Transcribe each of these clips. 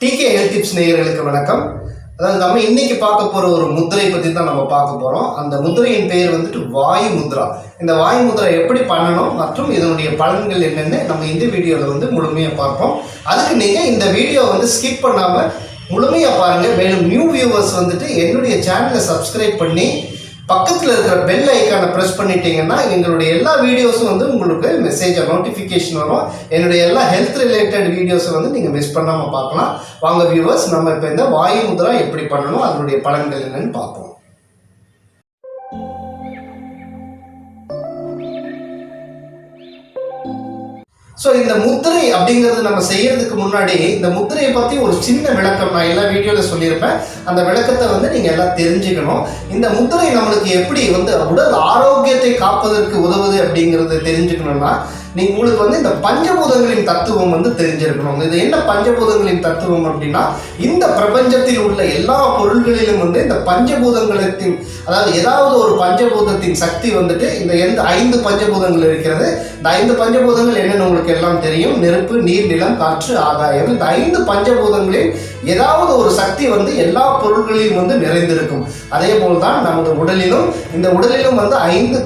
Decay health tips நேயர்களுக்கு வணக்கம். அதாவது நம்ம இன்னைக்கு பார்க்க போற ஒரு முத்திரை பற்றி தான் நம்ம பார்க்க போறோம். அந்த முத்திரையின் பெயர் வந்துட்டு வாயு முத்ரா. இந்த வாயு முத்ரா எப்படி பண்ணணும் மற்றும் இதனுடைய பலன்கள் என்னென்னு நம்ம இந்த வீடியோவில் வந்து முழுமையாக பார்ப்போம். அதுக்கு நீங்கள் இந்த வீடியோ வந்து ஸ்கிப் பண்ணாமல் முழுமையாக பாருங்கள். மேலும் நியூ வியூவர்ஸ் வந்துட்டு என்னுடைய சேனலை சப்ஸ்கிரைப் பண்ணி பக்கத்தில் இருக்கிற பெல் ஐக்கானை ப்ரெஸ் பண்ணிட்டீங்கன்னா எங்களுடைய எல்லா வீடியோஸும் வந்து உங்களுக்கு மெசேஜ் நோட்டிஃபிகேஷன் வரும். என்னுடைய எல்லா ஹெல்த் ரிலேட்டட் வீடியோஸை வந்து நீங்கள் மிஸ் பண்ணாமல் பார்க்கலாம். வாங்க வியூவர்ஸ், நம்ம இப்போ இந்த வாயு முத்ரா எப்படி பண்ணணும், அதனுடைய பலன்கள் என்னன்னு பார்ப்போம். ஸோ இந்த முத்திரை அப்படிங்கிறது நம்ம செய்யறதுக்கு முன்னாடி இந்த முத்திரையை பற்றி ஒரு சின்ன விளக்கம் நான் எல்லா வீடியோவில் சொல்லியிருப்பேன். அந்த விளக்கத்தை வந்து நீங்கள் எல்லாம் தெரிஞ்சுக்கணும். இந்த முத்திரை நம்மளுக்கு எப்படி வந்து உடல் ஆரோக்கியத்தை காப்பதற்கு உதவுது அப்படிங்கிறத தெரிஞ்சுக்கணும்னா உங்களுக்கு வந்து இந்த பஞ்சபூதங்களின் தத்துவம் வந்து தெரிஞ்சிருக்கணும். இது என்ன பஞ்சபூதங்களின் தத்துவம் அப்படின்னா, இந்த பிரபஞ்சத்தில் உள்ள எல்லா பொருள்களிலும் வந்து இந்த பஞ்சபூதங்களின், அதாவது ஏதாவது ஒரு பஞ்சபூதத்தின் சக்தி வந்துட்டு இந்த எந்த 5 பஞ்சபூதங்கள் இருக்கிறது. இந்த 5 பஞ்சபூதங்கள் என்னென்னு உங்களுக்கு எல்லாம் தெரியும். நெருப்பு, நீர், நிலம், காற்று, ஆகாயம். இந்த 5 பஞ்சபூதங்களில் ஏதாவது ஒரு சக்தி வந்து எல்லா பொருள்களிலும் வந்து நிறைந்திருக்கும். அதே போல்தான் நமது உடலிலும், இந்த உடலிலும் வந்து 5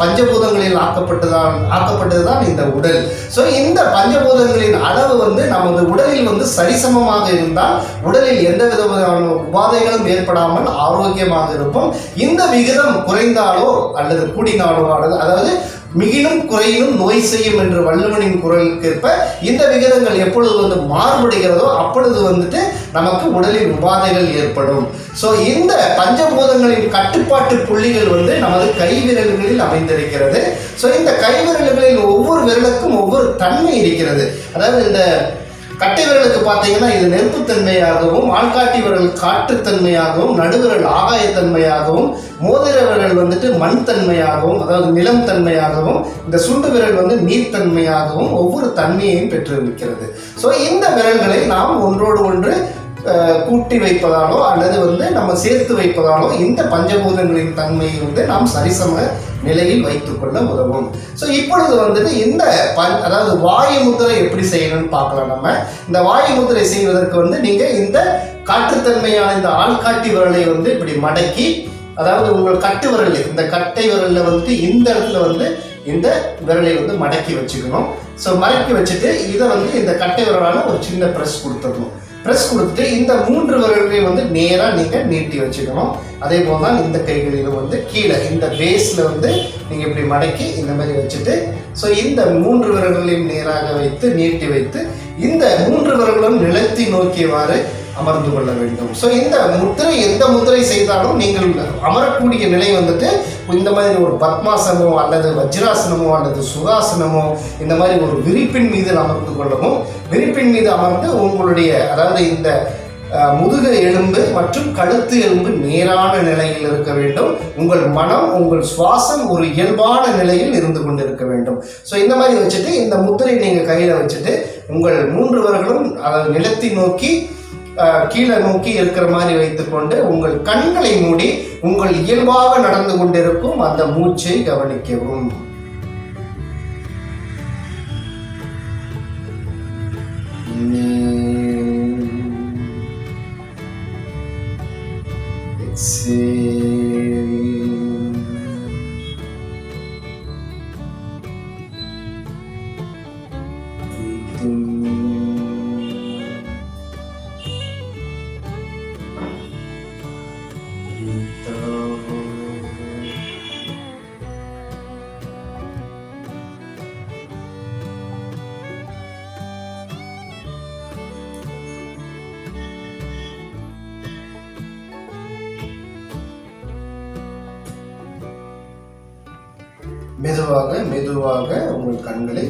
பஞ்சபூதங்களில் ஆக்கப்பட்டதுதான் இந்த உடல். ஸோ இந்த பஞ்சபூதங்களின் அளவு வந்து நமது உடலில் வந்து சரிசமமாக இருந்தால் உடலில் எந்த விதமான உபாதைகளும் ஏற்படாமல் ஆரோக்கியமாக இருப்போம். இந்த விகிதம் குறைந்தாலோ அல்லது கூடினாலோ, அதாவது மிகினும் குறையினும் நோய் செய்யும் என்று வள்ளுவனின் குரலுக்கு ஏற்ப இந்த விகிதங்கள் எப்பொழுது வந்து மாறுபடுகிறதோ அப்பொழுது வந்துட்டு நமக்கு உடலில் உபாதைகள் ஏற்படும். ஸோ இந்த பஞ்சபூதங்களின் கட்டுப்பாட்டு புள்ளிகள் வந்து நமது கைவிரல்களில் அமைந்திருக்கிறது. ஸோ இந்த கைவிரல்களில் ஒவ்வொரு விரலுக்கும் ஒவ்வொரு தன்மை இருக்கிறது. அதாவது இந்த கட்டை விரலுக்கு பார்த்தீங்கன்னா இது நெருப்புத்தன்மையாகவும், ஆள்காட்டி விரல் காற்றுத்தன்மையாகவும், நடுவிரல் ஆகாயத்தன்மையாகவும், மோதிர விரல் வந்துட்டு மண் தன்மையாகவும், அதாவது நிலம் தன்மையாகவும், இந்த சுண்டு விரல் வந்து நீர்த்தன்மையாகவும் ஒவ்வொரு தன்மையையும் பெற்றிருக்கிறது. ஸோ இந்த விரல்களை நாம் ஒன்றோடு ஒன்று கூட்டி வைப்பதாலோ அல்லது வந்து நம்ம சேர்த்து வைப்பதாலோ இந்த பஞ்சபூதங்களின் தன்மையை வந்து நாம் சரிசம நிலையில் வைத்துக் கொள்ள உதவும். ஸோ இப்பொழுது வந்துட்டு இந்த அதாவது வாயு முத்திரை எப்படி செய்யணும்னு பார்க்கலாம். நம்ம இந்த வாயு முத்திரை செய்வதற்கு வந்து நீங்கள் இந்த காற்றுத்தன்மையான இந்த ஆள்காட்டி விரலை வந்து இப்படி மடக்கி, அதாவது உங்கள் கட்டு விரல், இந்த கட்டை விரலில் வந்துட்டு இந்த இடத்துல வந்து இந்த விரலை வந்து மடக்கி வச்சுக்கணும். ஸோ மடக்கி வச்சுட்டு இதை வந்து இந்த கட்டை விரலால் ஒரு சின்ன ப்ரெஸ் கொடுத்துடணும். ப்ரெஸ் கொடுத்துட்டு இந்த 3 விரல்களையும் வந்து நேராக நீங்கள் நீட்டி வச்சுக்கணும். அதே போல் தான் இந்த கைகளிலும் வந்து கீழே இந்த பேஸில் வந்து நீங்கள் இப்படி மடக்கி இந்த மாதிரி வச்சுட்டு, ஸோ இந்த 3 விரல்களையும் நேராக வைத்து நீட்டி வைத்து இந்த 3 விரல்களும் நிலத்தை நோக்கியவாறு அமர்ந்து கொள்ள வேண்டும். ஸோ இந்த முத்திரை, எந்த முத்திரை செய்தாலும் நீங்கள் அமரக்கூடிய நிலை வந்துட்டு இந்த மாதிரி ஒரு பத்மாசனமோ அல்லது வஜ்ராசனமோ அல்லது சுகாசனமோ இந்த மாதிரி ஒரு விரிப்பின் மீது அமர்ந்து கொள்ளவும், விரிப்பின் மீது அமர்ந்து உங்களுடைய, அதாவது இந்த முதுகு எலும்பு மற்றும் கழுத்து எலும்பு நேரான நிலையில் இருக்க வேண்டும். உங்கள் மனம், உங்கள் சுவாசம் ஒரு இயல்பான நிலையில் இருந்து கொண்டு இருக்க வேண்டும். ஸோ இந்த மாதிரி வச்சுட்டு இந்த முத்திரை நீங்கள் கையில் வச்சுட்டு உங்கள் 3 விரல்களும் அதாவது நிலத்தை நோக்கி கீழே நோக்கி இருக்கிற மாதிரி வைத்துக்கொண்டு உங்கள் கண்களை மூடி உங்கள் இயல்பாக நடந்து கொண்டிருக்கும் அந்த மூச்சை கவனிக்கவும். மெதுவாக மெதுவாக உங்கள் கண்களை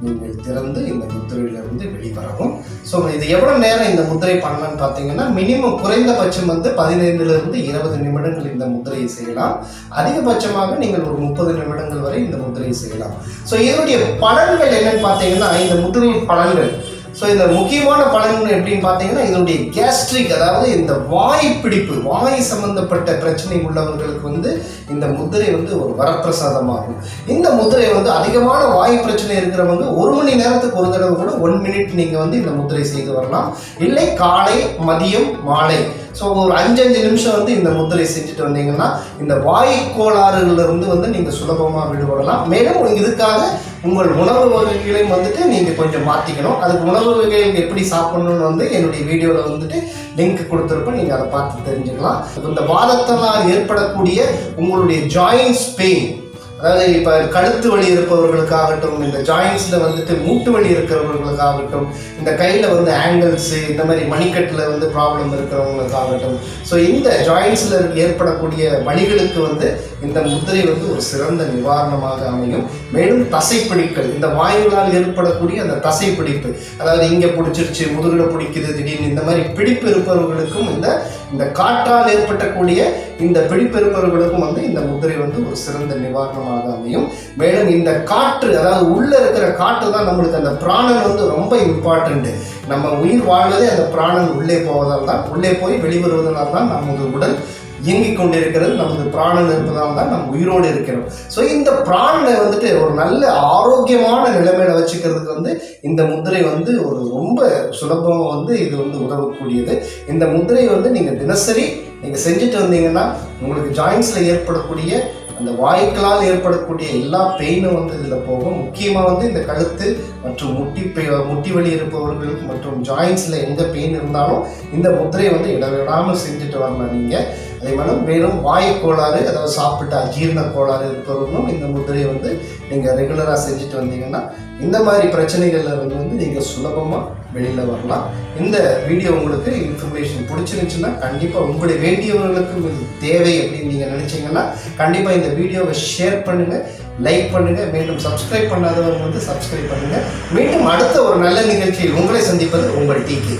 நீங்கள் திறந்து இந்த முத்திரையிலிருந்து வெளிவரவும். ஸோ இது எவ்வளோ நேரம் இந்த முத்திரை பண்ணலான்னு பார்த்தீங்கன்னா, மினிமம் குறைந்தபட்சம் வந்து 15லிருந்து 20 நிமிடங்கள் இந்த முத்திரையை செய்யலாம். அதிகபட்சமாக நீங்கள் ஒரு 30 நிமிடங்கள் வரை இந்த முத்திரையை செய்யலாம். ஸோ இதனுடைய பலன்கள் என்னன்னு பார்த்தீங்கன்னா, இந்த முத்திரையின் பலன்கள் ஸோ இந்த முக்கியமான பலன் எப்படின்னு பார்த்தீங்கன்னா இதனுடைய கேஸ்ட்ரிக், அதாவது இந்த வாய் பிடிப்பு, வாய் சம்பந்தப்பட்ட பிரச்சனை உள்ளவர்களுக்கு வந்து இந்த முத்திரை வந்து ஒரு வரப்பிரசாதமாகும். இந்த முத்திரை வந்து அதிகமான வாய் பிரச்சனை இருக்கிறவங்க 1 மணி நேரத்துக்கு ஒரு தடவை கூட 1 மினிட் நீங்கள் வந்து இந்த முத்திரை செய்து வரலாம். இல்லை காலை, மதியம், மாலை, ஸோ ஒரு 5 நிமிஷம் வந்து இந்த முத்திரை செஞ்சுட்டு வந்தீங்கன்னா இந்த வாய் கோளாறுகளிலிருந்து வந்து நீங்கள் சுலபமாக விடுபடலாம். மேலும் இதுக்காக உங்கள் உணவு வகைகளையும் வந்துட்டு நீங்கள் கொஞ்சம் மாற்றிக்கணும். அதுக்கு உணவு வகைகள் எப்படி சாப்பிடணும்னு வந்து என்னுடைய வீடியோவில் வந்துட்டு லிங்க் கொடுத்துருப்பேன், நீங்கள் அதை பார்த்து தெரிஞ்சுக்கலாம். இந்த வாதத்தினால் ஏற்படக்கூடிய உங்களுடைய ஜாயின்ஸ் பெயின், அதாவது இப்போ கழுத்து வலி இருப்பவர்களுக்காகட்டும், இந்த ஜாயின்ஸில் வந்துட்டு மூட்டு வலி இருக்கிறவர்களுக்காகட்டும், இந்த கையில் வந்து ஆங்கிள்ஸு, இந்த மாதிரி மணிக்கட்டில் வந்து ப்ராப்ளம் இருக்கிறவங்களுக்காகட்டும், ஸோ இந்த ஜாயின்ஸில் ஏற்படக்கூடிய வலிகளுக்கு வந்து இந்த முத்திரை வந்து ஒரு சிறந்த நிவாரணமாக அமையும். மேலும் தசைப்பிடிக்கல், இந்த வாயுகளால் ஏற்படக்கூடிய அந்த தசைப்பிடிப்பு, அதாவது இங்கே பிடிச்சிருச்சு, முதுகில் பிடிக்குது திடீர்னு, இந்த மாதிரி பிடிப்பு இருப்பவர்களுக்கும் இந்த காற்றால் ஏற்பட்டக்கூடிய இந்த பிடிப்பு இருப்பவர்களுக்கும் வந்து இந்த முத்திரை வந்து ஒரு சிறந்த நிவாரணமாக அமையும். மேலும் இந்த காற்று, அதாவது உள்ள இருக்கிற காற்று தான் நம்மளுக்கு அந்த பிராணன் வந்து ரொம்ப இம்பார்ட்டன்ட். நம்ம உயிர் வாழ்வதே அந்த பிராணன் உள்ளே போவதால் தான், உள்ளே போய் வெளிவருவதனால் தான் நமது உடல் இயங்கிக் கொண்டிருக்கிறது. நமது பிராணன் இருப்பதால் தான் நம்ம உயிரோடு இருக்கிறோம். ஸோ இந்த பிராணனை வந்துட்டு ஒரு நல்ல ஆரோக்கியமான நிலைமையில வச்சுக்கிறதுக்கு வந்து இந்த முத்திரை வந்து ஒரு ரொம்ப சுலபமாக வந்து இது வந்து உதவக்கூடியது. இந்த முத்திரை வந்து நீங்கள் தினசரி நீங்கள் செஞ்சுட்டு வந்தீங்கன்னா உங்களுக்கு ஜாயின்ஸில் ஏற்படக்கூடிய அந்த வாய்க்களால் ஏற்படக்கூடிய எல்லா பெயினும் வந்து இதில் போகும். முக்கியமாக வந்து இந்த கழுத்து மற்றும் முட்டி வலி இருப்பவர்களுக்கு மற்றும் ஜாயின்ஸில் எங்கே பெயின் இருந்தாலும் இந்த முத்திரையை வந்து இடவிடாமல் செஞ்சுட்டு வரலாம் நீங்கள். அதே மாதிரி மேலும் வாய் கோளாறு, அதாவது சாப்பிட்ட அஜீரண கோளாறு இருப்பவர்களும் இந்த முத்திரையை வந்து நீங்கள் ரெகுலராக செஞ்சுட்டு வந்தீங்கன்னா இந்த மாதிரி பிரச்சனைகள்ல வந்து நீங்கள் சுலபமாக வெளியில் வரலாம். இந்த வீடியோ உங்களுக்கு இன்ஃபர்மேஷன் பிடிச்சிருந்துச்சுன்னா கண்டிப்பாக உங்களுடைய வேண்டியவர்களுக்கு இது தேவை அப்படின்னு நீங்கள் நினச்சிங்கன்னா கண்டிப்பாக இந்த வீடியோவை ஷேர் பண்ணுங்கள், லைக் பண்ணுங்கள். மீண்டும் சப்ஸ்கிரைப் பண்ணாதவங்க வந்து சப்ஸ்கிரைப் பண்ணுங்கள். மீண்டும் அடுத்த ஒரு நல்ல நிகழ்ச்சியில் உங்களை சந்திப்பது உங்கள் டிகே.